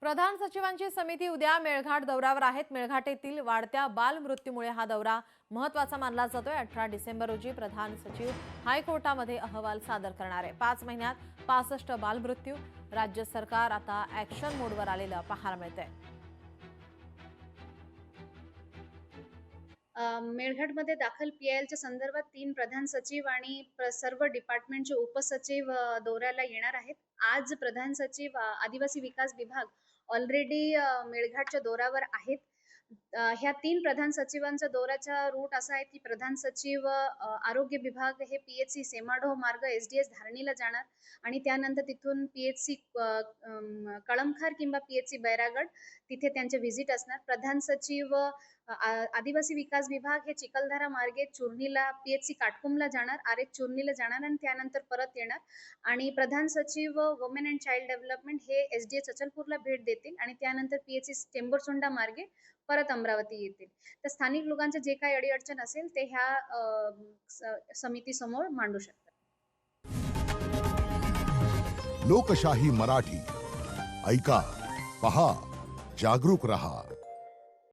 प्रधान सचिवांची समिती उद्या मेळघाट दौऱ्यावर आहेत। मेळघाट येथील वाढत्या बाल मृत्यूमुळे हा दौरा महत्त्वाचा मानला जातोय। 18 डिसेंबर रोजी प्रधान सचिव हायकोर्टामध्ये अहवाल सादर करणार आहे। 5 महिन्यात 65 बाल मृत्यू। राज्य सरकार आता ॲक्शन मोडवर आलेलं पाहायला मिळतंय। मेळघाटमध्ये दाखल पीआयएलच्या संदर्भात 3 प्रधान सचिव आणि सर्व डिपार्टमेंटचे उपसचिव दौऱ्याला येणार आहेत। आज प्रधान सचिव आदिवासी विकास विभाग ऑलरेडी मेळघाटच्या दौऱ्यावर आहेत। ह्या 3 प्रधान सचिवांचा दौऱ्याचा रूट असा आहे की प्रधान सचिव आरोग्य विभाग हे पीएचसी सेमाडो मार्ग एसडीएस धारणीला जाणार आणि त्यानंतर तिथून पीएचसी कळमखार किंवा पीएचसी बैरागड तिथे त्यांचे व्हिजिट असणार। प्रधान सचिव आदिवासी विकास विभाग हे चिखलदरा मार्गे चुर्णीला पीएचसी काटकुमला जाणार, आरएच चुर्णीला जाणार आणि त्यानंतर परत येणार। आणि प्रधान सचिव वुमेन अँड चाइल्ड डेव्हलपमेंट हे एसडीएस अचलपूरला भेट देतील आणि त्यानंतर पीएचसी टेंबरसोंडा मार्गे परत अमरावती येतील। तर स्थानिक लोकांचे जे काही अडीअडचण असेल ते ह्या समितीसमोर मांडू शकतात। लोकशाही मराठी ऐका, पहा, जागरूक रहा।